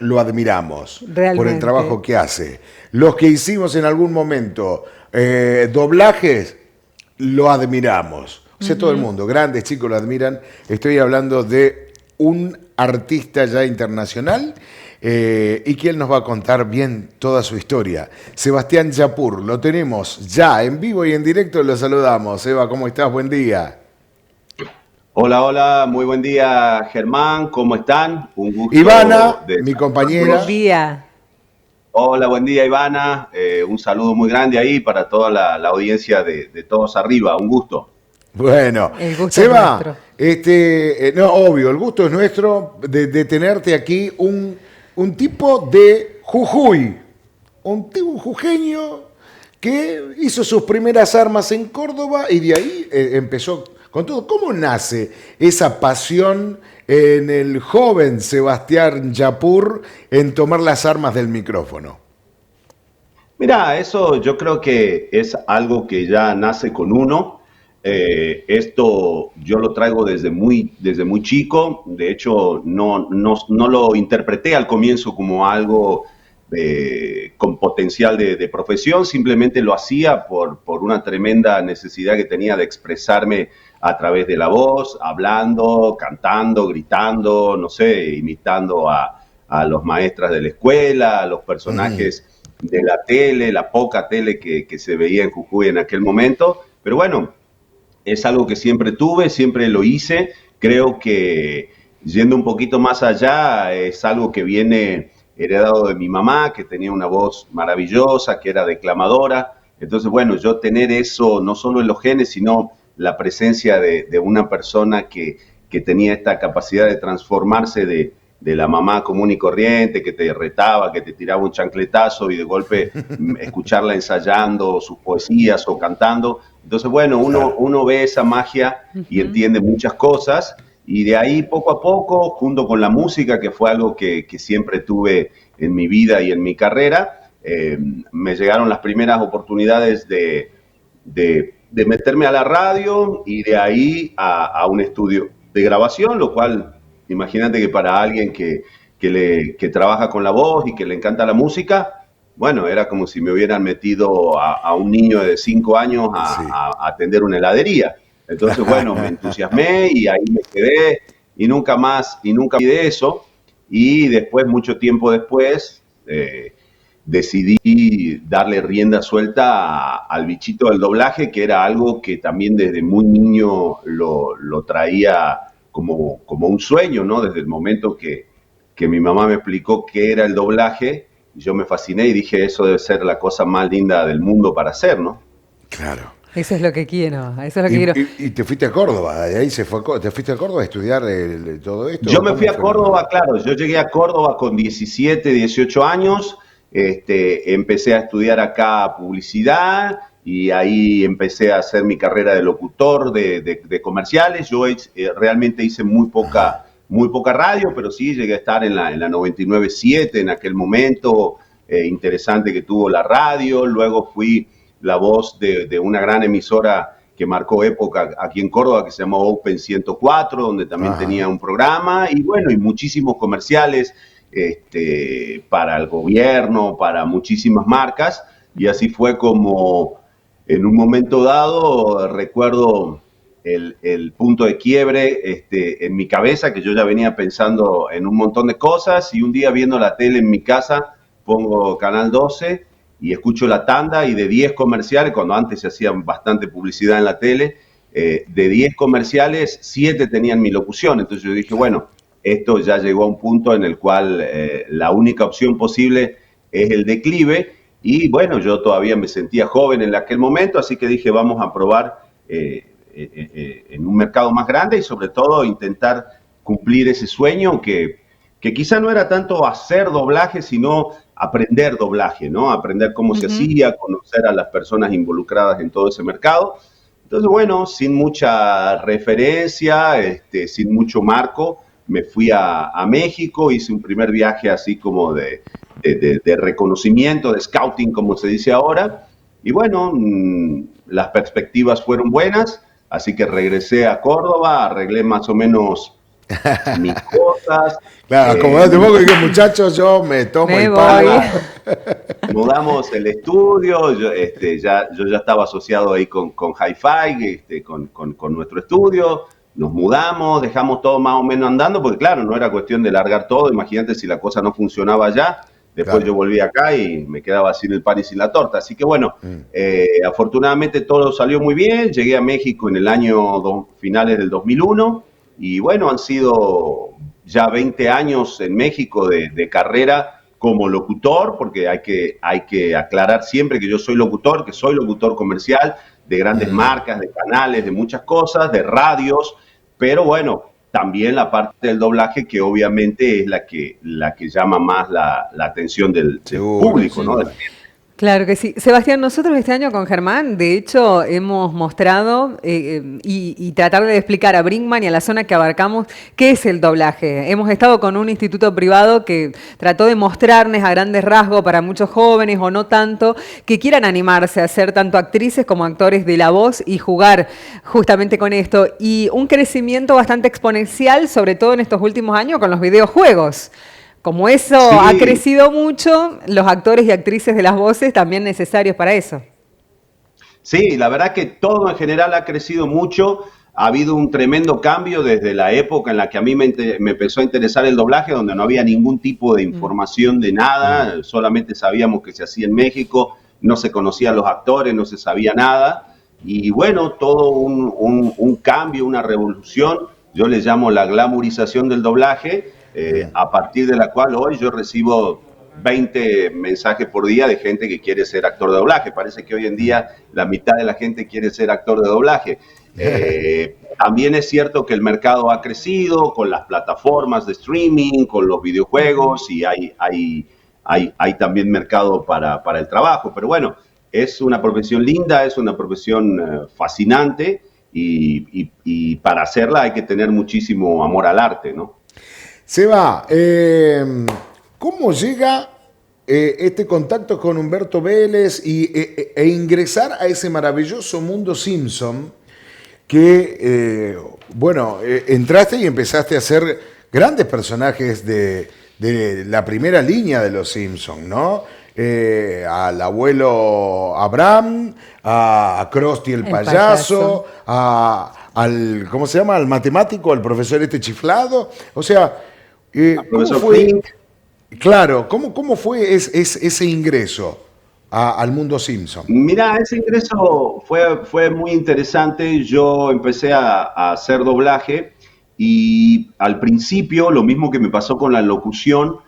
lo admiramos por el trabajo Realmente. que hace. Los que hicimos en algún momento doblajes, lo admiramos. O sea, todo el Ujú. mundo, grandes, chicos, lo admiran. Estoy hablando de un artista ya internacional y que él nos va a contar bien toda su historia. Sebastián Yapur, lo tenemos ya en vivo y en directo, lo saludamos. Eva, ¿cómo estás? Buen día. Hola, hola, muy buen día, Germán, ¿cómo están? Un gusto Ivana, de mi Buen saludarlos. compañera. día. Hola, buen día, Ivana. Un saludo muy grande ahí para toda la audiencia de Todos Arriba, un gusto. Bueno, El gusto es Seba, nuestro. no, obvio, el gusto es nuestro de tenerte aquí, un tipo de Jujuy, un jujeño que hizo sus primeras armas en Córdoba y de ahí empezó con todo. ¿Cómo nace esa pasión en el joven Sebastián Yapur en tomar las armas del micrófono? Mira, eso yo creo que es algo que ya nace con uno. Esto yo lo traigo desde muy chico. De hecho, no lo interpreté al comienzo como algo con potencial de profesión. Simplemente lo hacía por una tremenda necesidad que tenía de expresarme a través de la voz, hablando, cantando, gritando, no sé, imitando a los maestras de la escuela, a los Ujú. personajes de la tele, la poca tele que se veía en Jujuy en aquel momento. Pero bueno, es algo que siempre tuve, siempre lo hice. Creo que yendo un poquito más allá, es algo que viene heredado de mi mamá, que tenía una voz maravillosa, que era declamadora. Entonces, bueno, yo tener eso no solo en los genes, sino la presencia de una persona que tenía esta capacidad de transformarse de la mamá común y corriente, que te retaba, que te tiraba un chancletazo y de golpe escucharla ensayando sus poesías o cantando. Entonces, bueno, Claro. uno ve esa magia y Ujú. entiende muchas cosas y de ahí poco a poco, junto con la música, que fue algo que siempre tuve en mi vida y en mi carrera, me llegaron las primeras oportunidades de meterme a la radio y de ahí a un estudio de grabación, lo cual, imagínate que para alguien que trabaja con la voz y que le encanta la música, bueno, era como si me hubieran metido a un niño de 5 años Sí. a atender una heladería. Entonces, bueno, me entusiasmé y ahí me quedé y nunca vi de eso. Y después, mucho tiempo después, decidí darle rienda suelta al bichito del doblaje, que era algo que también desde muy niño lo traía como un sueño, ¿no? Desde el momento que mi mamá me explicó qué era el doblaje, yo me fasciné y dije, eso debe ser la cosa más linda del mundo para hacer, ¿no? Claro. Eso es lo que quiero, eso es lo que Y, quiero. y te fuiste a Córdoba, de ahí te fuiste a Córdoba a estudiar todo Yo esto, me fui ¿cómo a fue la Córdoba, movida? claro, yo llegué a Córdoba con 17, 18 años, empecé a estudiar acá publicidad y ahí empecé a hacer mi carrera de locutor de comerciales. Yo realmente hice Ajá. muy poca radio, pero sí llegué a estar en la 99.7 en aquel momento, interesante que tuvo la radio. Luego fui la voz de una gran emisora que marcó época aquí en Córdoba, que se llamó Open 104, donde también tenía Ajá. un programa, y bueno, y muchísimos comerciales para el gobierno, para muchísimas marcas, y así fue como en un momento dado, recuerdo el punto de quiebre en mi cabeza, que yo ya venía pensando en un montón de cosas, y un día viendo la tele en mi casa, pongo Canal 12 y escucho la tanda y de 10 comerciales, cuando antes se hacía bastante publicidad en la tele, de 10 comerciales, 7 tenían mi locución. Entonces yo dije, Claro. bueno, esto ya llegó a un punto en el cual la única opción posible es el declive. Y bueno, yo todavía me sentía joven en aquel momento, así que dije, vamos a probar en un mercado más grande y sobre todo intentar cumplir ese sueño que quizá no era tanto hacer doblaje, sino aprender doblaje, ¿no? Aprender cómo se Ujú. hacía, conocer a las personas involucradas en todo ese mercado. Entonces, bueno, sin mucha referencia, sin mucho marco, me fui a México, hice un primer viaje así como de reconocimiento, de scouting, como se dice ahora, y bueno, las perspectivas fueron buenas, así que regresé a Córdoba, arreglé más o menos mis cosas. Claro, acomodate un poco y que muchachos, yo me tomo Me el voy. palo. Mudamos el estudio, yo ya estaba asociado ahí con Hi-Fi, con nuestro estudio, nos mudamos, dejamos todo más o menos andando, porque claro, no era cuestión de largar todo, imagínate si la cosa no funcionaba allá, después Claro. yo volví acá y me quedaba sin el pan y sin la torta, así que bueno, afortunadamente todo salió muy bien, llegué a México en el año finales del 2001, y bueno, han sido ya 20 años en México de carrera como locutor, porque hay que aclarar siempre que yo soy locutor, que soy locutor comercial de grandes marcas, de canales, de muchas cosas, de radios, pero bueno, también la parte del doblaje que obviamente es la que llama más la atención del Seguro, público, ¿no? seguro. Claro que sí. Sebastián, nosotros este año con Germán, de hecho, hemos mostrado y tratar de explicar a Brinkman y a la zona que abarcamos qué es el doblaje. Hemos estado con un instituto privado que trató de mostrarnos a grandes rasgos para muchos jóvenes o no tanto, que quieran animarse a ser tanto actrices como actores de la voz y jugar justamente con esto. Y un crecimiento bastante exponencial, sobre todo en estos últimos años, con los videojuegos. Como eso ha Sí, crecido mucho, los actores y actrices de las voces también necesarios para eso. sí, la verdad que todo en general ha crecido mucho. Ha habido un tremendo cambio desde la época en la que a mí me empezó a interesar el doblaje, donde no había ningún tipo de información de nada, solamente sabíamos que se hacía en México, no se conocían los actores, no se sabía nada. Y bueno, todo un cambio, una revolución, yo le llamo la glamorización del doblaje, a partir de la cual hoy yo recibo 20 mensajes por día de gente que quiere ser actor de doblaje. Parece que hoy en día la mitad de la gente quiere ser actor de doblaje. También es cierto que el mercado ha crecido con las plataformas de streaming, con los videojuegos y hay también mercado para el trabajo. Pero bueno, es una profesión linda, es una profesión fascinante y para hacerla hay que tener muchísimo amor al arte, ¿no? Seba, ¿cómo llega este contacto con Humberto Vélez e ingresar a ese maravilloso mundo Simpson que, bueno, entraste y empezaste a hacer grandes personajes de la primera línea de los Simpson, ¿no? Al abuelo Abraham, a Krusty el El payaso. payaso, al, ¿cómo se llama? Al matemático, al profesor este chiflado. O sea, ¿cómo Profesor fue? Flink. Claro, ¿cómo fue ese ingreso al mundo Simpson? Mira, ese ingreso fue muy interesante. Yo empecé a hacer doblaje y al principio, lo mismo que me pasó con la locución,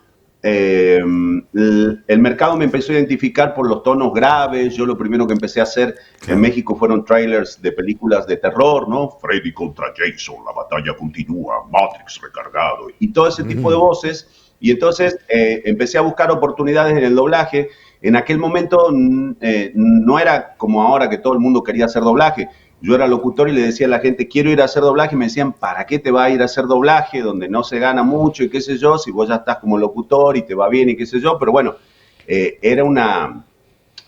el mercado me empezó a identificar por los tonos graves. Yo lo primero que empecé a hacer en Claro. México fueron trailers de películas de terror, ¿no? Freddy contra Jason, la batalla continúa, Matrix recargado y todo ese tipo de voces. Y entonces empecé a buscar oportunidades en el doblaje. En aquel momento no era como ahora que todo el mundo quería hacer doblaje. Yo era locutor y le decía a la gente, quiero ir a hacer doblaje, y me decían, ¿para qué te va a ir a hacer doblaje donde no se gana mucho y qué sé yo, si vos ya estás como locutor y te va bien y qué sé yo? Pero bueno,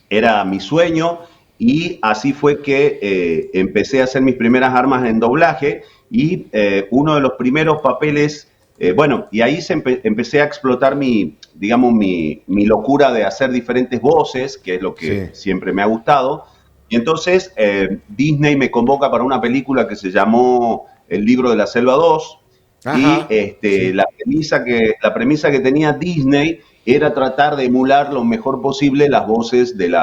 era mi sueño y así fue que empecé a hacer mis primeras armas en doblaje y uno de los primeros papeles, bueno, y ahí empecé a explotar digamos, mi locura de hacer diferentes voces, que es lo que Sí. siempre me ha gustado. Y entonces Disney me convoca para una película que se llamó El libro de la selva 2 y Ajá. Sí. la premisa que tenía Disney era tratar de emular lo mejor posible las voces del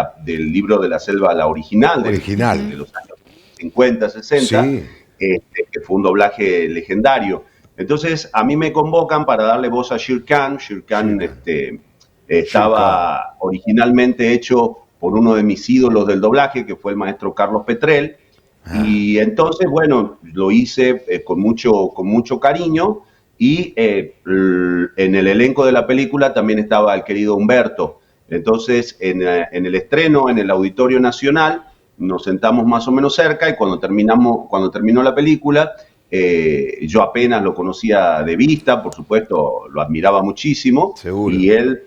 libro de la selva, la original, Original. de los años 50, 60, Sí. que fue un doblaje legendario. Entonces a mí me convocan para darle voz a Shere Khan. Shere Khan Chica. Chica. estaba originalmente hecho por uno de mis ídolos del doblaje, que fue el maestro Carlos Petrel, Ah, y entonces, bueno, lo hice con mucho cariño y en el elenco de la película también estaba el querido Humberto. Entonces, en el estreno, en el Auditorio Nacional, nos sentamos más o menos cerca y cuando terminó la película, yo apenas lo conocía de vista, por supuesto, lo admiraba muchísimo seguro. y él,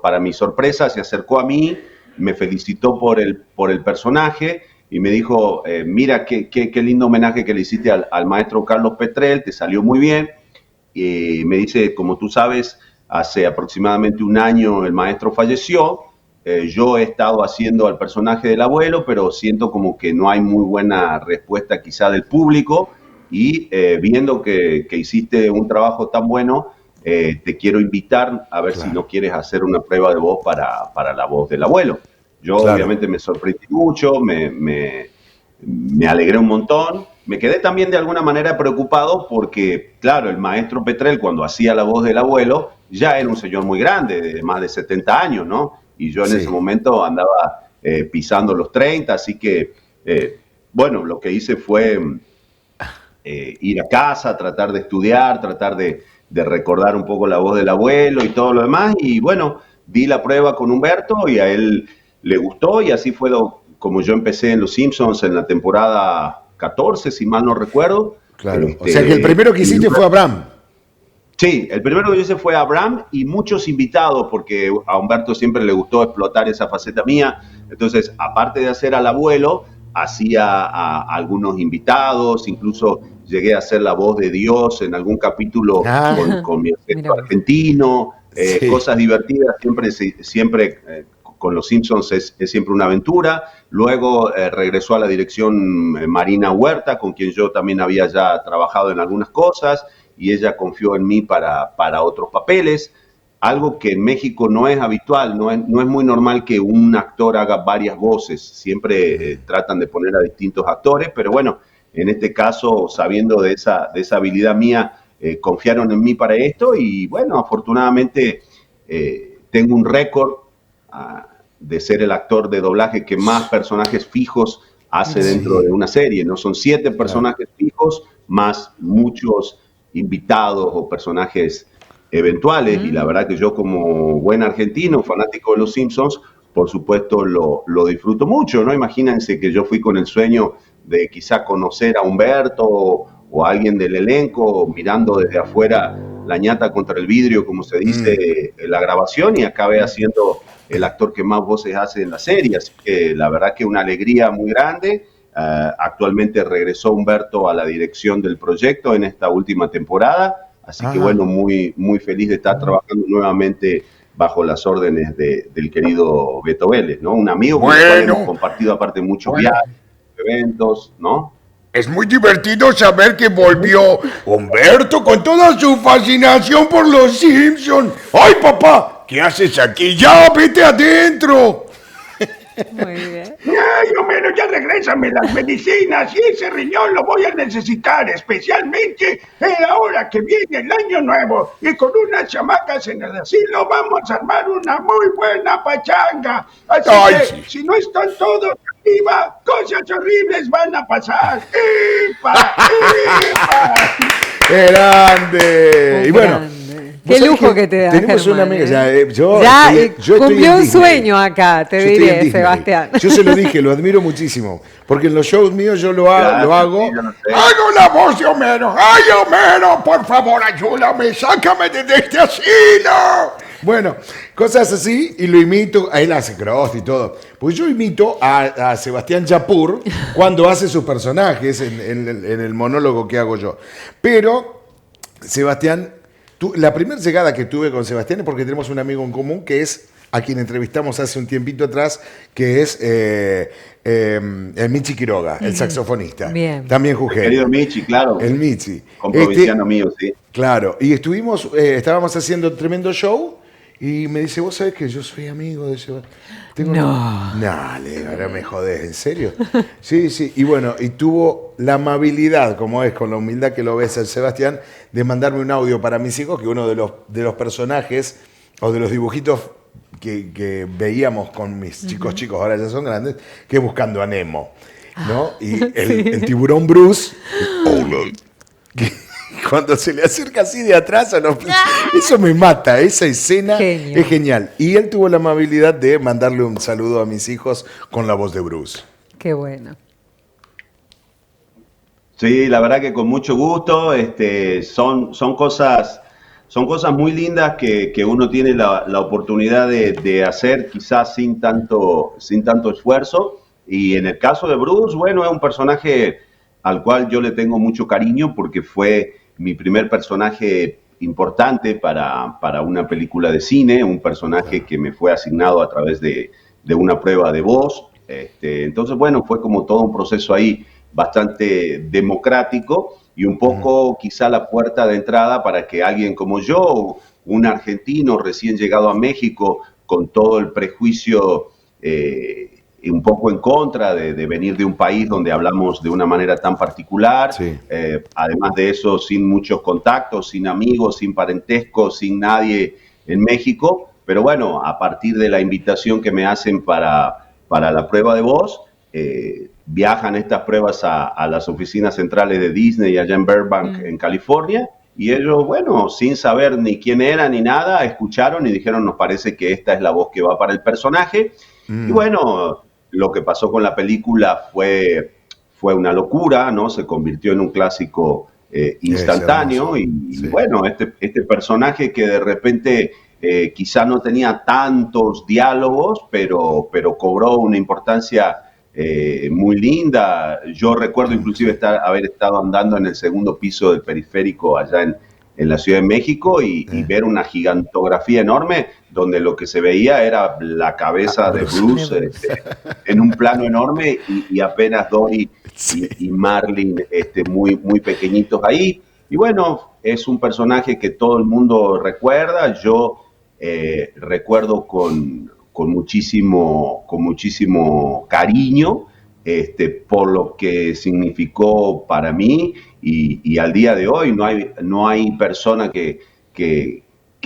para mi sorpresa, se acercó a mí, me felicitó por el personaje y me dijo, mira qué lindo homenaje que le hiciste al maestro Carlos Petrel, te salió muy bien. me dice, como tú sabes, hace aproximadamente un año el maestro falleció. Yo he estado haciendo al personaje del abuelo, pero siento como que no hay muy buena respuesta quizá del público, y viendo que hiciste un trabajo tan bueno, te quiero invitar a ver si no quieres hacer una prueba de voz para la voz del abuelo. Yo obviamente me sorprendí mucho, me alegré un montón. Me quedé también de alguna manera preocupado porque, claro, el maestro Petrel, cuando hacía la voz del abuelo, ya era un señor muy grande, de más de 70 años, ¿no? Y yo en ese momento andaba pisando los 30, así que, bueno, lo que hice fue ir a casa, tratar de estudiar, tratar de recordar un poco la voz del abuelo y todo lo demás. Y bueno, di la prueba con Humberto y a él le gustó, y así fue como yo empecé en Los Simpsons en la temporada 14, si mal no recuerdo. Claro. O sea que el primero que hiciste fue Abraham. Sí, el primero que yo hice fue Abraham y muchos invitados, porque a Humberto siempre le gustó explotar esa faceta mía. Entonces, aparte de hacer al abuelo, hacía a algunos invitados, incluso llegué a hacer la voz de Dios en algún capítulo con mi acento argentino, cosas divertidas, siempre con Los Simpsons es siempre una aventura. Luego regresó a la dirección Marina Huerta, con quien yo también había ya trabajado en algunas cosas, y ella confió en mí para otros papeles, algo que en México no es habitual, no es muy normal que un actor haga varias voces, siempre tratan de poner a distintos actores, pero bueno, en este caso, sabiendo de esa habilidad mía, confiaron en mí para esto, y bueno, afortunadamente tengo un récord de ser el actor de doblaje que más personajes fijos hace dentro de una serie, ¿no? Son 7 personajes fijos, más muchos invitados o personajes eventuales, y la verdad que yo, como buen argentino, fanático de Los Simpsons, por supuesto lo disfruto mucho, ¿no? Imagínense que yo fui con el sueño de quizá conocer a Humberto o a alguien del elenco, mirando desde afuera la ñata contra el vidrio, como se dice en la grabación, y acabé haciendo el actor que más voces hace en la serie, así que la verdad que una alegría muy grande. Actualmente regresó Humberto a la dirección del proyecto en esta última temporada, así que bueno, muy, muy feliz de estar trabajando nuevamente bajo las órdenes del querido Beto Vélez, ¿no? Un amigo con el cual hemos compartido aparte muchos viajes, eventos, ¿no? Es muy divertido saber que volvió Humberto con toda su fascinación por Los Simpsons. ¡Ay, papá! ¿Qué haces aquí? ¡Ya, vete adentro! Muy bien. Ay, Homero, ya regrésame las medicinas, y ese riñón lo voy a necesitar, especialmente ahora que viene el año nuevo, y con unas chamacas en el asilo vamos a armar una muy buena pachanga. Así que, si no están todos arriba, cosas horribles van a pasar. ¡Epa! ¡Epa! ¡Grande! Y bueno, qué lujo que te da, tenemos Germán, una amiga, yo cumplió un sueño acá, te diré, Sebastián. Yo se lo dije, lo admiro muchísimo, porque en los shows míos yo lo hago. Sí, hago la voz de Homero. ¡Ay, Homero, por favor, ayúdame! ¡Sácame de este asilo! Bueno, cosas así, y lo imito. A él hace cross y todo. Pues yo imito a Sebastián Yapur cuando hace sus personajes en el monólogo que hago yo. Pero, Sebastián, la primera llegada que tuve con Sebastián es porque tenemos un amigo en común que es a quien entrevistamos hace un tiempito atrás, que es el Michi Quiroga, el saxofonista. Bien. También jugué. El querido Michi, claro. El Michi. Con provinciano mío, sí. Claro, y estábamos haciendo tremendo show, y me dice, vos sabés que yo soy amigo de Sebastián. No. Dale, ahora me jodés, ¿en serio? Sí, sí, y bueno, y tuvo la amabilidad, como es, con la humildad que lo ves el Sebastián, de mandarme un audio para mis hijos, que uno de los personajes, o de los dibujitos que veíamos con mis chicos, ahora ya son grandes, que es Buscando a Nemo, ¿no? Y el tiburón Bruce, cuando se le acerca así de atrás a los... Eso me mata, esa escena es genial. Y él tuvo la amabilidad de mandarle un saludo a mis hijos con la voz de Bruce. Qué bueno. Sí, la verdad que con mucho gusto. Son cosas muy lindas que uno tiene la oportunidad de hacer, quizás sin tanto esfuerzo. Y en el caso de Bruce, bueno, es un personaje al cual yo le tengo mucho cariño porque fue mi primer personaje importante para una película de cine, un personaje que me fue asignado a través de una prueba de voz. Entonces, bueno, fue como todo un proceso ahí bastante democrático y un poco quizá la puerta de entrada para que alguien como yo, un argentino recién llegado a México, con todo el prejuicio un poco en contra de venir de un país donde hablamos de una manera tan particular, Sí. Además de eso, sin muchos contactos, sin amigos, sin parentesco, sin nadie en México, pero bueno, a partir de la invitación que me hacen para la prueba de voz, viajan estas pruebas a las oficinas centrales de Disney allá en Burbank, en California, y ellos, bueno, sin saber ni quién era ni nada, escucharon y dijeron, nos parece que esta es la voz que va para el personaje. Y bueno, lo que pasó con la película fue una locura, ¿no? Se convirtió en un clásico instantáneo y Sí. bueno, este personaje que de repente quizá no tenía tantos diálogos, pero cobró una importancia muy linda. Yo recuerdo inclusive haber estado andando en el segundo piso del periférico allá en la Ciudad de México y ver una gigantografía enorme donde lo que se veía era la cabeza de Bruce en un plano enorme y apenas Dory y Marlin muy, muy pequeñitos ahí. Y bueno, es un personaje que todo el mundo recuerda. Yo recuerdo con muchísimo cariño por lo que significó para mí y al día de hoy no hay persona que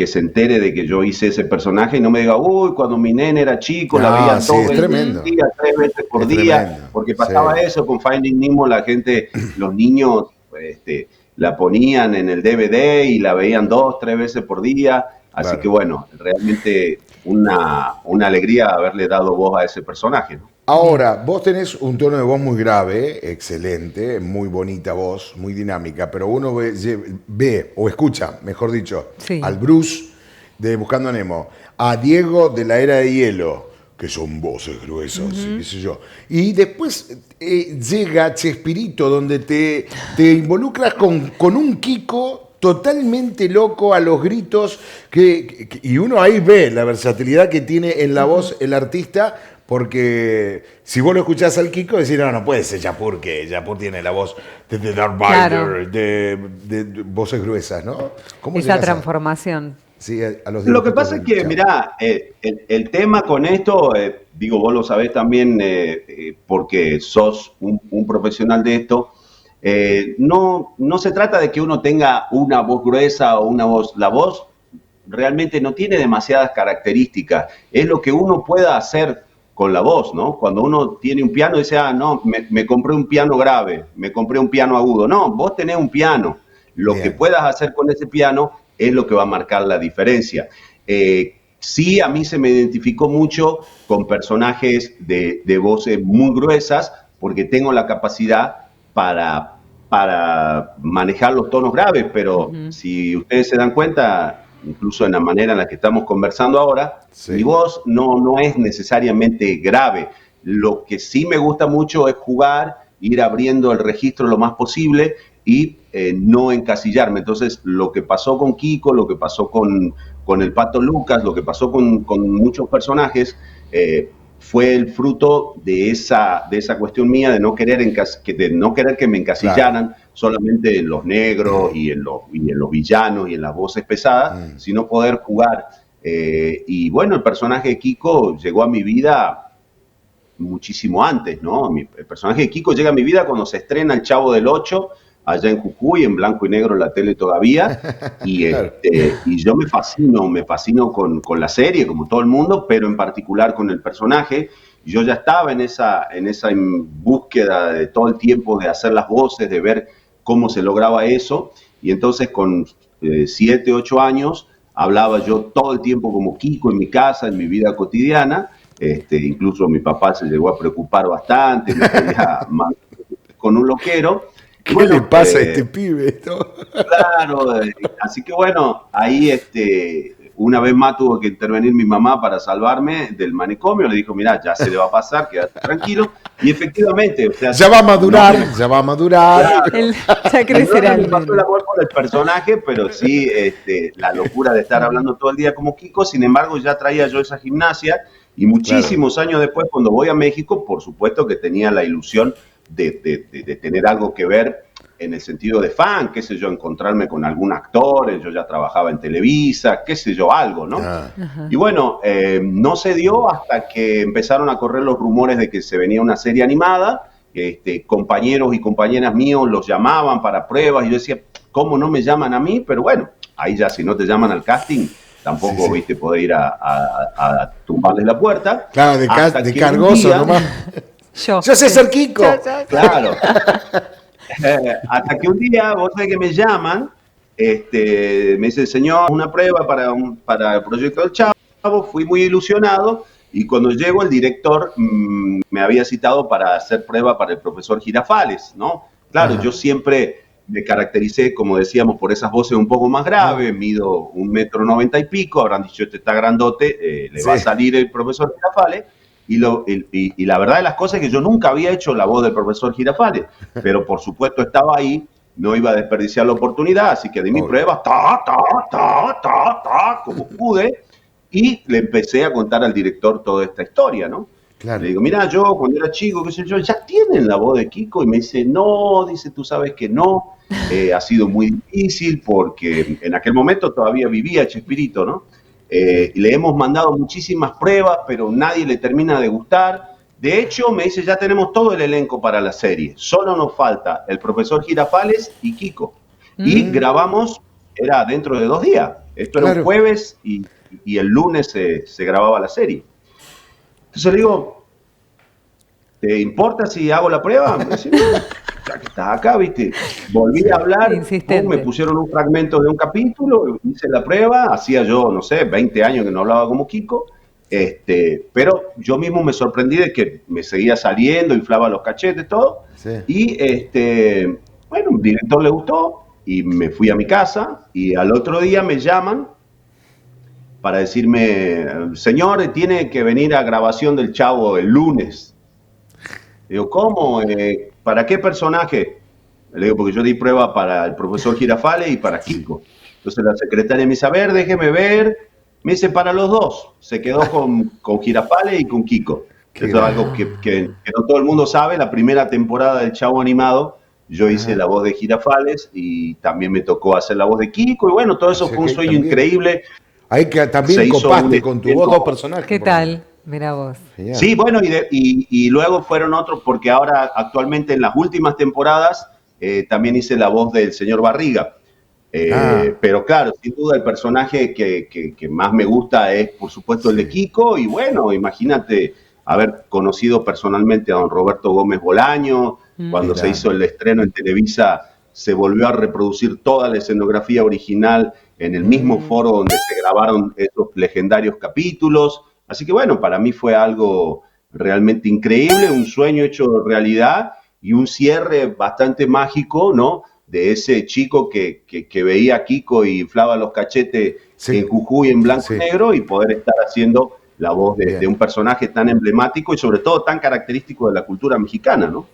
se entere de que yo hice ese personaje y no me diga, uy, cuando mi nene era chico la veía sí, todo es el tremendo. día, 3 veces por Es día, tremendo, porque pasaba sí. eso con Finding Nemo, la gente, los niños la ponían en el DVD y la veían 2, 3 veces por día, así Claro. que bueno, realmente una alegría haberle dado voz a ese personaje, ¿no? Ahora, vos tenés un tono de voz muy grave, excelente, muy bonita voz, muy dinámica, pero uno ve o escucha, mejor dicho, Sí. al Bruce de Buscando a Nemo, a Diego de la Era de Hielo, que son voces gruesas, y qué sé yo. Y después llega Chespirito, donde te involucras con un Kiko totalmente loco a los gritos, y uno ahí ve la versatilidad que tiene en la voz el artista, porque si vos lo escuchás al Kiko, decís, no puede ser Yapur, que Yapur tiene la voz de Darth Vader, Claro. de voces gruesas, ¿no? ¿Cómo Esa llegás transformación. sí, a los Lo que dibujitos pasa es del que, Chavo? mirá, el tema con esto, digo, vos lo sabés también porque sos un profesional de esto, no se trata de que uno tenga una voz gruesa o una voz, la voz realmente no tiene demasiadas características, es lo que uno pueda hacer con la voz, ¿no? Cuando uno tiene un piano, dice, no, me compré un piano grave, me compré un piano agudo. No, vos tenés un piano. Lo Bien. que puedas hacer con ese piano es lo que va a marcar la diferencia. Sí, a mí se me identificó mucho con personajes de voces muy gruesas, porque tengo la capacidad para manejar los tonos graves, pero si ustedes se dan cuenta, incluso en la manera en la que estamos conversando ahora, Sí. mi voz no es necesariamente grave. Lo que sí me gusta mucho es jugar, ir abriendo el registro lo más posible y no encasillarme. Entonces, lo que pasó con Kiko, lo que pasó con el Pato Lucas, lo que pasó con muchos personajes, fue el fruto de esa cuestión mía de no querer que me encasillaran solamente en los negros y en los villanos y en las voces pesadas, sino poder jugar. Y bueno, el personaje de Kiko llegó a mi vida muchísimo antes, ¿no? El personaje de Kiko llega a mi vida cuando se estrena El Chavo del Ocho, allá en Jujuy, en blanco y negro en la tele todavía, y, Claro. y yo me fascino con la serie, como todo el mundo, pero en particular con el personaje. Yo ya estaba en esa búsqueda de todo el tiempo de hacer las voces, de ver cómo se lograba eso, y entonces con 7, 8 años hablaba yo todo el tiempo como Kiko en mi casa, en mi vida cotidiana. Incluso mi papá se llegó a preocupar bastante, me quería con un loquero. ¿Qué Bueno, le pasa a este pibe? ¿No? claro, así que bueno, ahí una vez más tuvo que intervenir mi mamá para salvarme del manicomio. Le dijo, mirá, ya se le va a pasar, quédate tranquilo. Y efectivamente, o sea, Ya va a madurar, ya va a madurar. Claro. Ya crecerá Me el pasó el nene. amor por el personaje, pero sí la locura de estar hablando todo el día como Kiko. Sin embargo, ya traía yo esa gimnasia y muchísimos años después, cuando voy a México, por supuesto que tenía la ilusión de tener algo que ver en el sentido de fan, qué sé yo, encontrarme con algún actor, yo ya trabajaba en Televisa, qué sé yo, algo, ¿no? Ah, Y bueno, no se dio hasta que empezaron a correr los rumores de que se venía una serie animada. Compañeros y compañeras míos los llamaban para pruebas y yo decía, ¿cómo no me llaman a mí? Pero bueno, ahí ya si no te llaman al casting, tampoco, Sí, sí. viste, podés ir a tumbarles la puerta. claro, Hasta de que cargoso un día- nomás. Yo. Yo sé ser Kiko. Claro. Hasta que un día, vos sabés que me llaman, me dice, señor, una prueba para el proyecto del Chavo, fui muy ilusionado, y cuando llego el director me había citado para hacer prueba para el profesor Girafales, ¿no? Claro, Ajá. yo siempre me caractericé, como decíamos, por esas voces un poco más graves, mido 1,90 m y pico, habrán dicho, este está grandote, le va a Sí. salir el profesor Girafales. Y la verdad de las cosas es que yo nunca había hecho la voz del profesor Girafales, pero por supuesto estaba ahí, no iba a desperdiciar la oportunidad, así que di mi Obvio. prueba, como pude, y le empecé a contar al director toda esta historia, ¿no? Claro. Le digo, mira, yo cuando era chico, qué sé yo, ya tienen la voz de Kiko, y me dice, no, dice, tú sabes que no, ha sido muy difícil porque en aquel momento todavía vivía Chespirito, ¿no? Y le hemos mandado muchísimas pruebas, pero nadie le termina de gustar. De hecho, me dice, ya tenemos todo el elenco para la serie. Solo nos falta el profesor Girafales y Kiko. Y grabamos, era dentro de 2 días. Esto era Claro. un jueves y el lunes se grababa la serie. Entonces le digo, ¿te importa si hago la prueba? Me dice, ya que estás acá, ¿viste? Volví a hablar, Insistente. me pusieron un fragmento de un capítulo, hice la prueba, hacía yo, no sé, 20 años que no hablaba como Kiko, pero yo mismo me sorprendí de que me seguía saliendo, inflaba los cachetes, todo, Sí. y bueno, el director le gustó y me fui a mi casa y al otro día me llaman para decirme, señor, tiene que venir a grabación del Chavo el lunes. Digo, ¿cómo? ¿Para qué personaje? Le digo, porque yo di prueba para el profesor Girafales y para Kiko. Entonces la secretaria me dice, a ver, déjeme ver. Me dice, para los dos. Se quedó con Girafales y con Kiko. Qué Esto es grande. algo que no todo el mundo sabe. La primera temporada del Chavo animado, yo hice la voz de Girafales y también me tocó hacer la voz de Kiko. Y bueno, todo eso O sea fue un que sueño también- increíble. Ahí que Se también hizo copaste un con tu evento. voz 2 personajes. ¿Qué por lo menos. tal? Mira vos. Genial. Sí, bueno, y luego fueron otros, porque ahora actualmente en las últimas temporadas también hice la voz del señor Barriga. Pero claro, sin duda el personaje que más me gusta es, por supuesto, el de Kiko. Y bueno, imagínate haber conocido personalmente a don Roberto Gómez Bolaño. Cuando se Mirá. hizo el estreno en Televisa, se volvió a reproducir toda la escenografía original en el mismo foro donde se grabaron esos legendarios capítulos. Así que bueno, para mí fue algo realmente increíble, un sueño hecho realidad y un cierre bastante mágico, ¿no? De ese chico que veía a Kiko y inflaba los cachetes Sí. en Jujuy en blanco Sí. y negro y poder estar haciendo la voz Bien. de un personaje tan emblemático y sobre todo tan característico de la cultura mexicana, ¿no?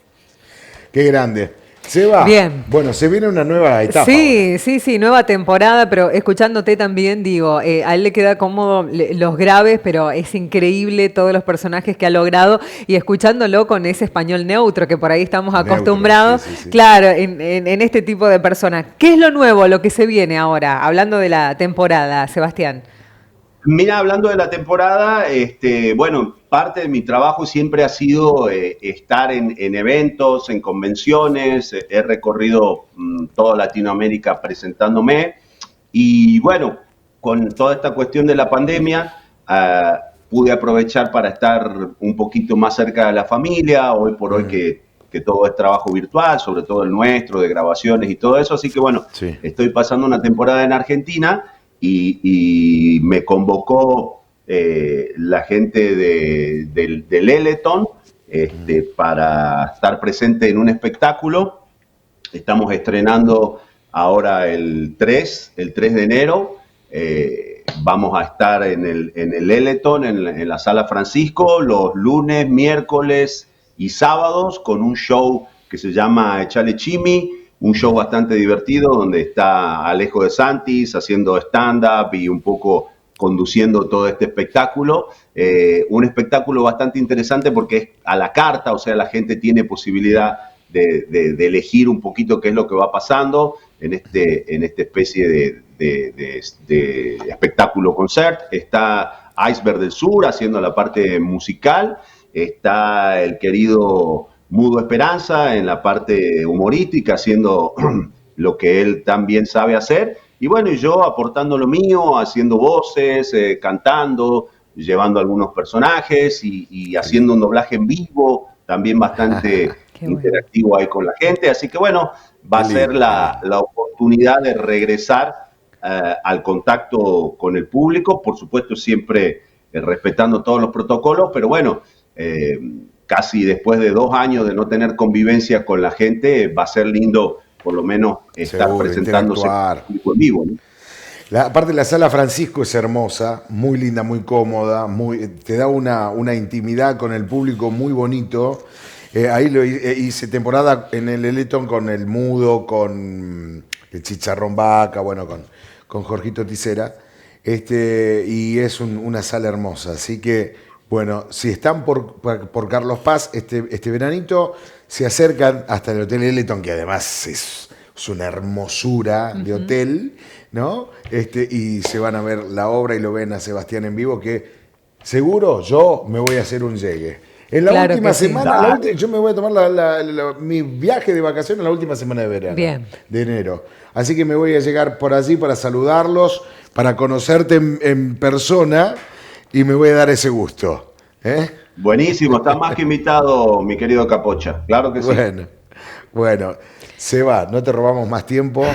Qué grande. Seba. Bien. Bueno, se viene una nueva etapa. Sí, nueva temporada, pero escuchándote también, digo, a él le queda cómodo los graves, pero es increíble todos los personajes que ha logrado y escuchándolo con ese español neutro que por ahí estamos Neutro, acostumbrados, sí. claro, en este tipo de personas. ¿Qué es lo nuevo, lo que se viene ahora, hablando de la temporada, Sebastián? Mira, hablando de la temporada, bueno, parte de mi trabajo siempre ha sido estar en eventos, en convenciones, he recorrido toda Latinoamérica presentándome y bueno, con toda esta cuestión de la pandemia, pude aprovechar para estar un poquito más cerca de la familia, hoy por hoy que todo es trabajo virtual, sobre todo el nuestro, de grabaciones y todo eso, así que bueno, Sí. estoy pasando una temporada en Argentina y me convocó la gente del Eleton para estar presente en un espectáculo. Estamos estrenando ahora el 3 de enero, vamos a estar en el Eleton, en la Sala Francisco, los lunes, miércoles y sábados, con un show que se llama Echale Chimi, un show bastante divertido donde está Alejo de Santis haciendo stand-up y un poco conduciendo todo este espectáculo. Un espectáculo bastante interesante porque es a la carta, o sea, la gente tiene posibilidad de elegir un poquito qué es lo que va pasando en esta especie de espectáculo concert. Está Iceberg del Sur haciendo la parte musical, está el querido Mudo Esperanza en la parte humorística haciendo lo que él también sabe hacer, y bueno, y yo aportando lo mío, haciendo voces, cantando, llevando algunos personajes y haciendo un doblaje en vivo, también bastante interactivo ahí con la gente. Así que bueno, va a ser la oportunidad de regresar al contacto con el público, por supuesto siempre respetando todos los protocolos, pero bueno, casi después de 2 años de no tener convivencia con la gente, va a ser lindo por lo menos estar Seguro, presentándose en vivo, ¿no? Aparte, la Sala Francisco es hermosa, muy linda, muy cómoda, te da una intimidad con el público muy bonito. Ahí hice temporada en el Eleton con el Mudo, con el Chicharrón Vaca, bueno, con Jorgito Tisera, y es una sala hermosa. Así que, bueno, si están por Carlos Paz este veranito, se acercan hasta el Hotel Eleton, que además es una hermosura de hotel, ¿no? Y se van a ver la obra y lo ven a Sebastián en vivo, que seguro yo me voy a hacer un llegue. En la Claro última que sí. semana, yo me voy a tomar mi viaje de vacaciones la última semana de verano, Bien. de enero. Así que me voy a llegar por allí para saludarlos, para conocerte en persona, y me voy a dar ese gusto. Buenísimo, estás más que invitado, mi querido Capocha, claro que sí. Bueno, Seba, no te robamos más tiempo.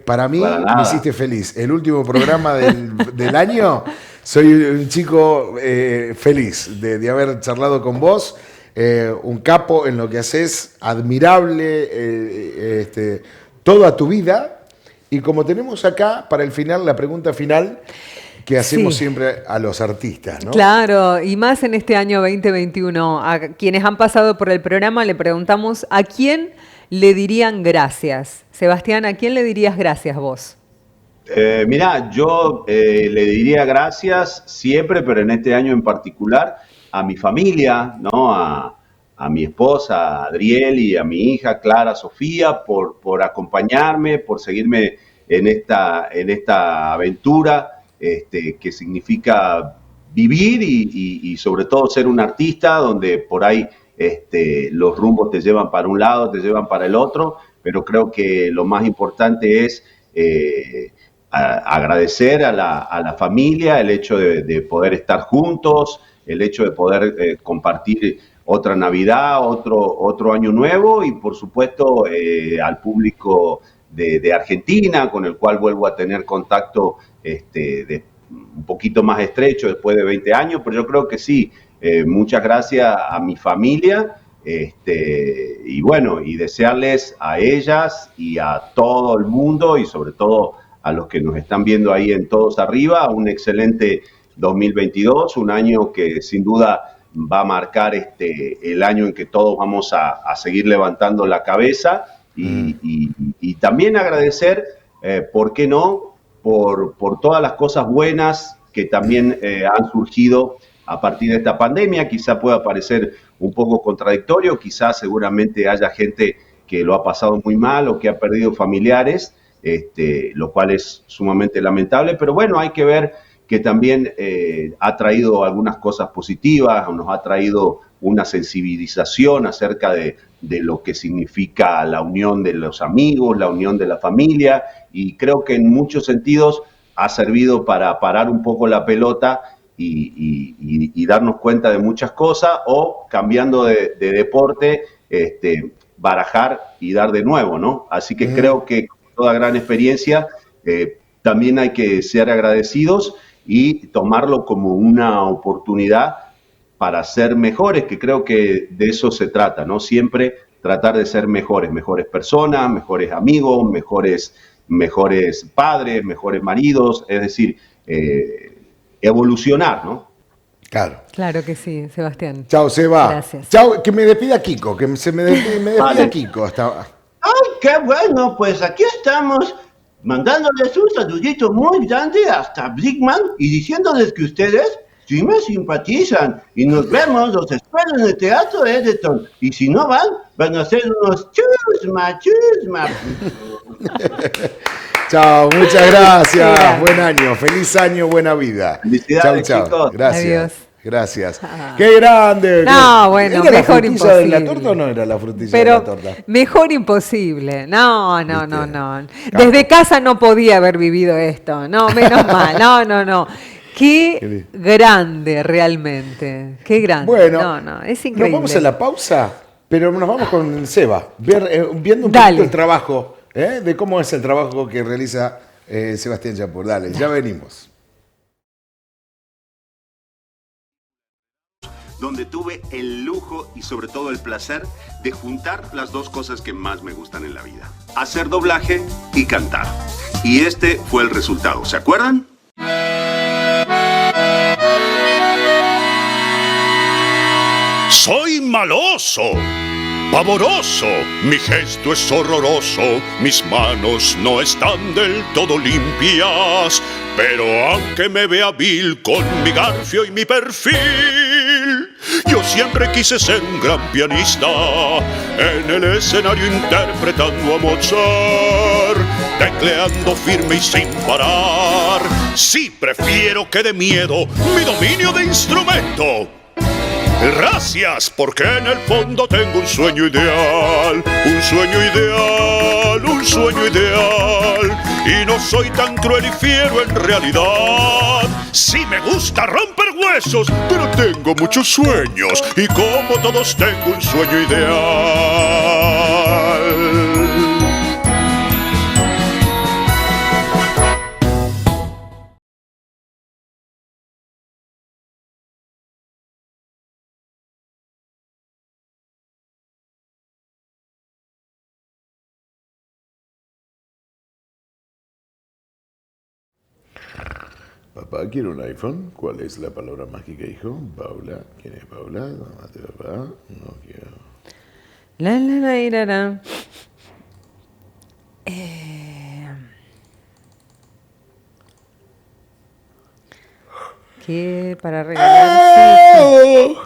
Para mí me hiciste feliz. El último programa del año, soy un chico feliz de haber charlado con vos, un capo en lo que haces, admirable toda tu vida. Y como tenemos acá, para el final, la pregunta final que hacemos siempre a los artistas, ¿no? Claro, y más en este año 2021. A quienes han pasado por el programa le preguntamos ¿a quién le dirían gracias? Sebastián, ¿a quién le dirías gracias vos? Mirá, yo le diría gracias siempre, pero en este año en particular, a mi familia, ¿no? A mi esposa, Adriel, y a mi hija, Clara Sofía, por acompañarme, por seguirme en esta aventura que significa vivir y sobre todo ser un artista, donde por ahí los rumbos te llevan para un lado, te llevan para el otro, pero creo que lo más importante es agradecer a la familia el hecho de poder estar juntos, el hecho de poder compartir otra Navidad, otro Año Nuevo, y por supuesto al público de Argentina, con el cual vuelvo a tener contacto un poquito más estrecho después de 20 años, pero yo creo que sí, muchas gracias a mi familia, y bueno, y desearles a ellas y a todo el mundo, y sobre todo a los que nos están viendo ahí en Todos Arriba, un excelente 2022, un año que sin duda va a marcar el año en que todos vamos a seguir levantando la cabeza, y también agradecer, ¿por qué no?, por todas las cosas buenas que también han surgido a partir de esta pandemia. Quizá pueda parecer un poco contradictorio, quizá seguramente haya gente que lo ha pasado muy mal o que ha perdido familiares, lo cual es sumamente lamentable, pero bueno, hay que ver que también ha traído algunas cosas positivas, nos ha traído una sensibilización acerca de lo que significa la unión de los amigos, la unión de la familia, y creo que en muchos sentidos ha servido para parar un poco la pelota y darnos cuenta de muchas cosas, o cambiando de deporte, barajar y dar de nuevo, ¿no? Así que creo que con toda gran experiencia también hay que ser agradecidos y tomarlo como una oportunidad para ser mejores, que creo que de eso se trata, ¿no? Siempre tratar de ser mejores personas, mejores amigos, mejores padres, mejores maridos, es decir, evolucionar, ¿no? Claro. Claro que sí, Sebastián. Chao, Seba. Gracias. Chao, que me despida Kiko, que me despida Vale. Kiko hasta... ¡Ay, qué bueno! Pues aquí estamos mandándoles un saludito muy grande hasta Brickman y diciéndoles que ustedes sí me simpatizan. Y nos vemos, los espero en el Teatro Edison. Y si no van a ser unos chusma. Chao, muchas gracias. Gracias. Buen año, feliz año, buena vida. Felicidades, chao, chao. chicos. Gracias. Adiós. Gracias. ¡Qué grande! No, bueno, ¿Era mejor la frutilla de la imposible. torta o no era la frutilla Pero de la torta? mejor imposible. No. ¿Viste? Desde casa no podía haber vivido esto. No, menos mal. No. Qué grande realmente. Qué grande. Bueno, No, es increíble. nos vamos a la pausa, pero nos vamos con Seba, viendo un Dale. poquito el trabajo, de cómo es el trabajo que realiza Sebastián Chapur. Dale, ya venimos. Donde tuve el lujo y sobre todo el placer de juntar las dos cosas que más me gustan en la vida: hacer doblaje y cantar. Y este fue el resultado, ¿se acuerdan? Soy maloso, pavoroso, mi gesto es horroroso, mis manos no están del todo limpias, pero aunque me vea vil con mi garfio y mi perfil, yo siempre quise ser un gran pianista, en el escenario interpretando a Mozart, tecleando firme y sin parar. Sí, prefiero que de miedo mi dominio de instrumento. Gracias, porque en el fondo tengo un sueño ideal, un sueño ideal, un sueño ideal. Y no soy tan cruel y fiero en realidad. Sí me gusta romper huesos, pero tengo muchos sueños. Y como todos tengo un sueño ideal. Papá quiere un iPhone. ¿Cuál es la palabra mágica, hijo? Paula. ¿Quién es Paula? Mamá de papá. No quiero. La. ¿Qué para regalar? Sí.